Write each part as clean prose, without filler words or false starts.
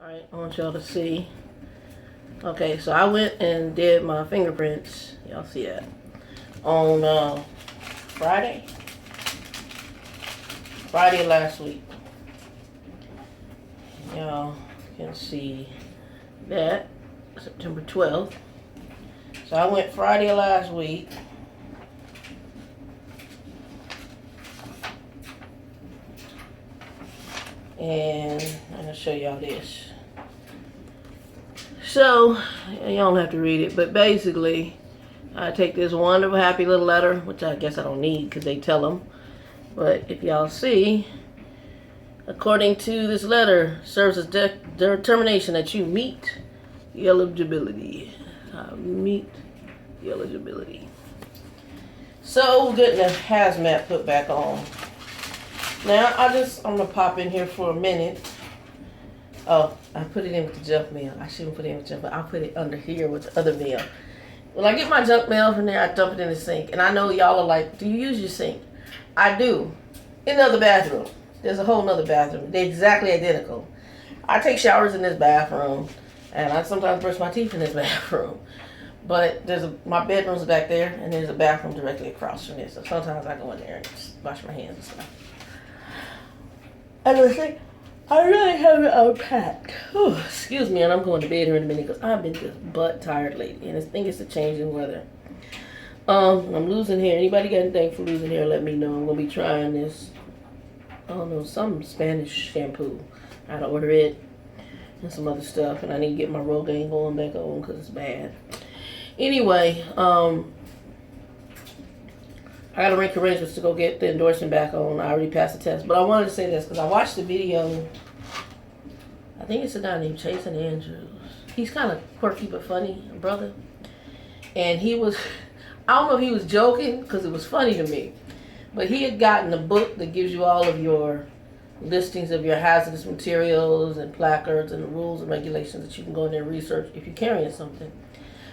Alright, I want y'all to see. Okay, so I went and did my fingerprints. Y'all see that. On Friday? Friday last week. Y'all can see that. September 12th. So I went Friday last week. And I'm going to show y'all this. So, you don't have to read it, but basically, I take this wonderful, happy little letter, which I guess I don't need because they tell them. But if y'all see, according to this letter, serves as determination that you meet the eligibility. Meet the eligibility. So, getting the hazmat put back on. Now, I'm going to pop in here for a minute. Oh, I put it in with the junk mail. I shouldn't put it in with junk mail. I'll put it under here with the other mail. When I get my junk mail from there, I dump it in the sink. And I know y'all are like, do you use your sink? I do. In the other bathroom. There's a whole nother bathroom. They're exactly identical. I take showers in this bathroom. And I sometimes brush my teeth in this bathroom. But my bedroom's back there. And there's a bathroom directly across from this. So sometimes I go in there and just wash my hands and stuff. And I really haven't unpacked. Whew, excuse me, and I'm going to bed here in a minute because I've been just butt tired lately, and I think it's the change in weather. I'm losing hair. Anybody got anything for losing hair? Let me know. I'm gonna be trying this. I don't know, some Spanish shampoo. I gotta order it and some other stuff, and I need to get my Rogaine going back on because it's bad. Anyway, I got to make arrangements to go get the endorsement back on. I already passed the test. But I wanted to say this because I watched the video. I think it's a guy named Jason Andrews. He's kind of quirky but funny, brother. And he was, I don't know if he was joking because it was funny to me. But he had gotten a book that gives you all of your listings of your hazardous materials and placards and the rules and regulations that you can go in there and research if you're carrying something.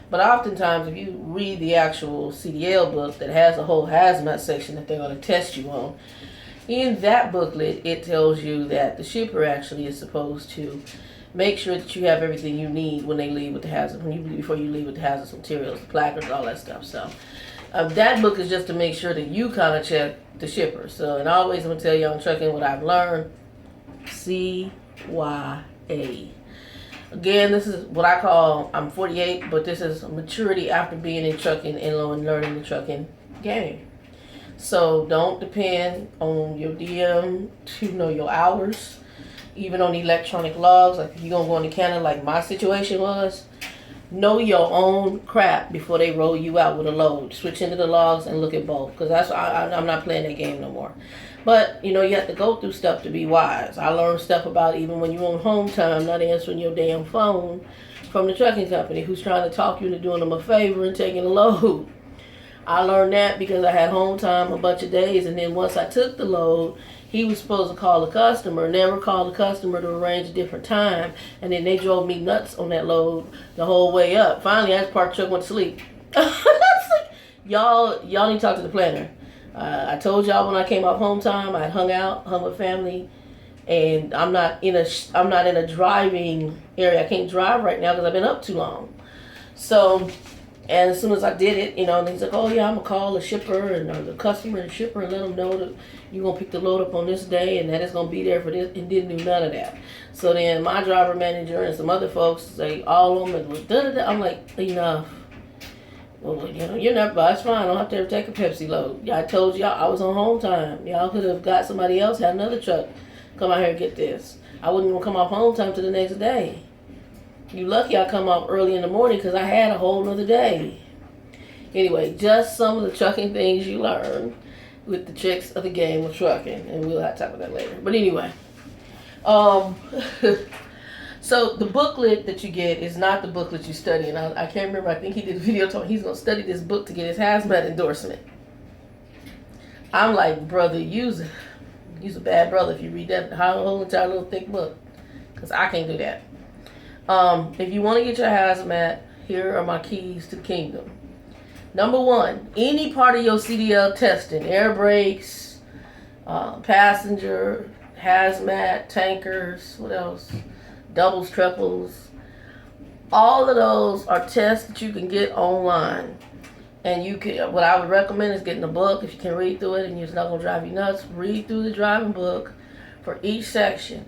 But oftentimes, if you read the actual CDL book that has a whole hazmat section that they're going to test you on, in that booklet, it tells you that the shipper actually is supposed to make sure that you have everything you need when they leave with the hazard, before you leave with the hazardous materials, the placards, all that stuff. So that book is just to make sure that you kind of check the shipper. So, and always I'm going to tell you on trucking what I've learned. CYA. Again, this is what I call, I'm 48, but this is maturity after being in trucking and learning the trucking game. So don't depend on your DM to know your hours, even on electronic logs. Like if you're going to go into Canada like my situation was, know your own crap before they roll you out with a load. Switch into the logs and look at both, because that's I'm not playing that game no more. But, you know, you have to go through stuff to be wise. I learned stuff about even when you're on home time, not answering your damn phone from the trucking company who's trying to talk you into doing them a favor and taking a load. I learned that because I had home time a bunch of days, and then once I took the load, he was supposed to call the customer, never called the customer to arrange a different time, and then they drove me nuts on that load the whole way up. Finally, I just parked the truck, went to sleep. Y'all need to talk to the planner. I told y'all when I came off home time, I hung with family, and I'm not in a driving area. I can't drive right now because I've been up too long. So, and as soon as I did it, you know, and he's like, oh yeah, I'm gonna call the shipper and the customer and shipper and let them know that you're gonna pick the load up on this day and that it's gonna be there for this, and didn't do none of that. So then my driver manager and some other folks say all of them, and I'm like, enough. Well, you know, you're not, but it's fine. I don't have to ever take a Pepsi load. I told y'all I was on home time. Y'all could have got somebody else, had another truck come out here and get this. I wouldn't even come off home time till the next day. You lucky I come off early in the morning because I had a whole nother day. Anyway, just some of the trucking things you learn with the tricks of the game of trucking. And we'll have to talk about that later. But anyway. So the booklet that you get is not the booklet you study. And I can't remember. I think he did a video talking he's going to study this book to get his hazmat endorsement. I'm like, brother, he's a bad brother if you read that whole entire little thick book. Because I can't do that. If you want to get your hazmat, here are my keys to the kingdom. Number one, any part of your CDL testing, air brakes, passenger, hazmat, tankers, what else? doubles, triples. All of those are tests that you can get online. And you can, what I would recommend is getting a book. If you can read through it and it's not going to drive you nuts, read through the driving book for each section.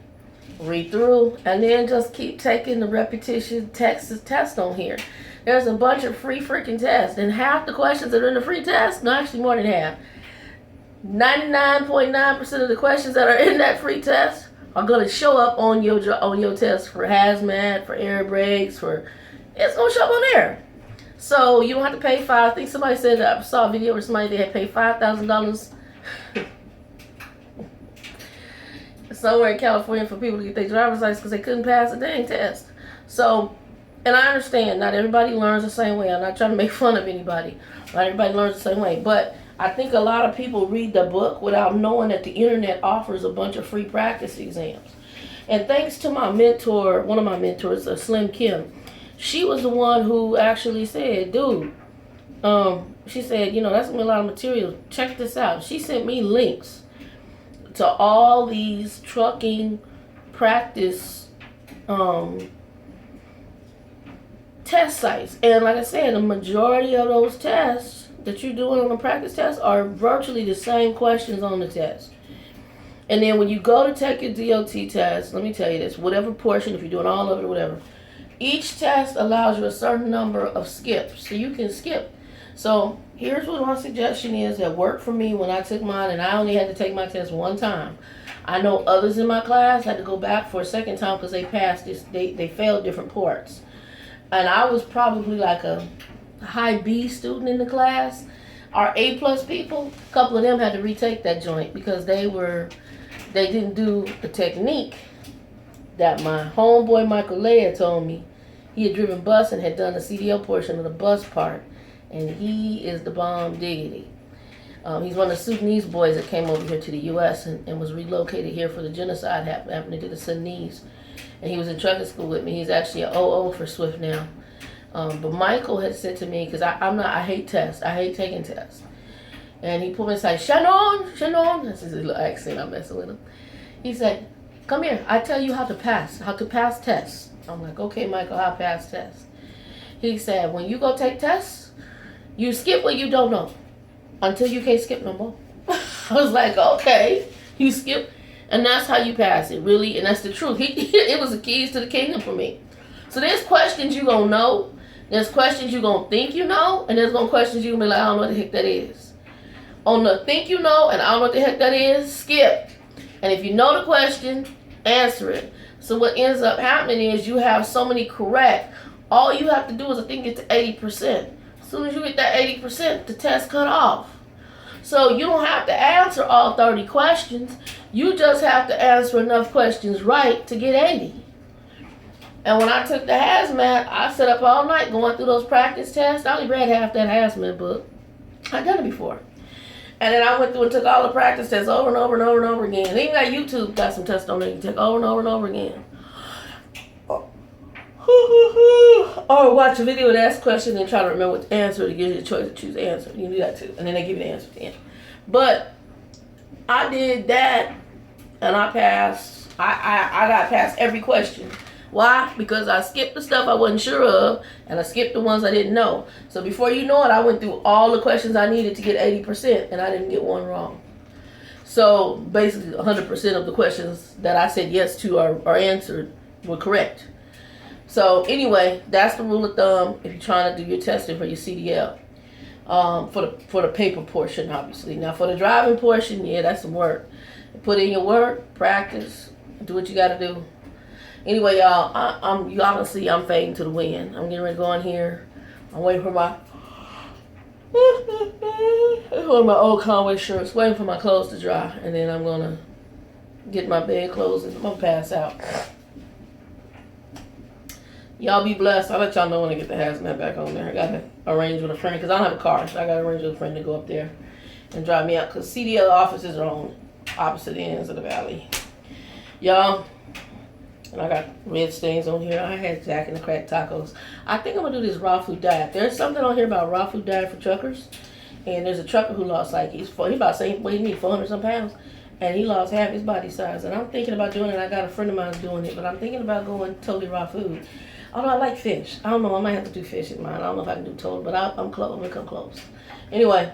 Read through, and then just keep taking the repetition test on here. There's a bunch of free freaking tests, and half the questions that are in the free test, no, actually more than half, 99.9% of the questions that are in that free test are going to show up on your test for hazmat, for air brakes, it's going to show up on there. So you don't have to pay I think somebody said, I saw a video where somebody had paid $5,000 somewhere in California for people to get their driver's license because they couldn't pass a dang test. So, and I understand not everybody learns the same way. I'm not trying to make fun of anybody. Not everybody learns the same way. But I think a lot of people read the book without knowing that the internet offers a bunch of free practice exams. And thanks to my mentor, one of my mentors, Slim Kim, she was the one who actually said, dude, she said, you know, that's going to be a lot of material. Check this out. She sent me links to all these trucking practice test sites. And like I said, the majority of those tests that you're doing on the practice test are virtually the same questions on the test. And then when you go to take your DOT test, let me tell you this, whatever portion, if you're doing all of it or whatever, each test allows you a certain number of skips. So you can skip. So here's what my suggestion is that worked for me when I took mine, and I only had to take my test one time. I know others in my class had to go back for a second time because they passed this, they failed different parts. And I was probably like a high B student in the class. Our A+ people, a couple of them had to retake that joint because they didn't do the technique that my homeboy Michael Leah told me. He had driven bus and had done the CDL portion of the bus part. And he is the bomb diggity. He's one of the Sudanese boys that came over here to the U.S. and was relocated here for the genocide happening to the Sudanese. And he was in trucking school with me. He's actually an OO for Swift now. But Michael had said to me, because I hate tests. I hate taking tests. And he pulled me aside, Shannon. That's his little accent, I'm messing with him. He said, come here, I tell you how to pass tests. I'm like, okay, Michael, how to pass tests? He said, when you go take tests, you skip what you don't know until you can't skip no more. I was like, okay, you skip, and that's how you pass it, really, and that's the truth. It was the keys to the kingdom for me. So there's questions you gonna know, there's questions you gonna think you know, and there's gonna questions you gonna be like, I don't know what the heck that is. On the think you know, and I don't know what the heck that is, skip. And if you know the question, answer it. So what ends up happening is you have so many correct. All you have to do is I think get to 80%. As soon as you get that 80%, the test cut off. So you don't have to answer all 30 questions. You just have to answer enough questions right to get 80. And when I took the hazmat, I sat up all night going through those practice tests. I only read half that hazmat book. I'd done it before. And then I went through and took all the practice tests over and over and over and over again. And even got YouTube, got some tests on there you can take over and over and over again. Or watch a video and ask questions and try to remember what to answer to give you the choice to choose the answer. You can do that too. And then they give you the answer at the end. But I did that and I passed. I got past every question. Why? Because I skipped the stuff I wasn't sure of and I skipped the ones I didn't know. So before you know it, I went through all the questions I needed to get 80% and I didn't get one wrong. So basically 100% of the questions that I said yes to are answered were correct. So anyway, that's the rule of thumb if you're trying to do your testing for your CDL. For the paper portion, obviously. Now for the driving portion, yeah, that's some work. Put in your work, practice, do what you got to do. Anyway, y'all, y'all can see I'm fading to the wind. I'm getting ready to go in here. I'm waiting for my one of my old Conway shirts, waiting for my clothes to dry, and then I'm gonna get my bed clothes and I'm gonna pass out. Y'all be blessed. I'll let y'all know when I get the hazmat back on there. I gotta arrange with a friend because I don't have a car, so I gotta arrange with a friend to go up there and drive me out because CDL offices are on opposite ends of the valley. Y'all, and I got red stains on here. I had Jack and the Crack tacos. I think I'm gonna do this raw food diet. There's something on here about raw food diet for truckers, and there's a trucker who lost like he's about the same weight as me, 400 some pounds, and he lost half his body size. And I'm thinking about doing it. I got a friend of mine doing it, but I'm thinking about going totally raw food. Although I like fish. I don't know. I might have to do fish in mine. I don't know if I can do total, but I'm close. I'm going to come close. Anyway,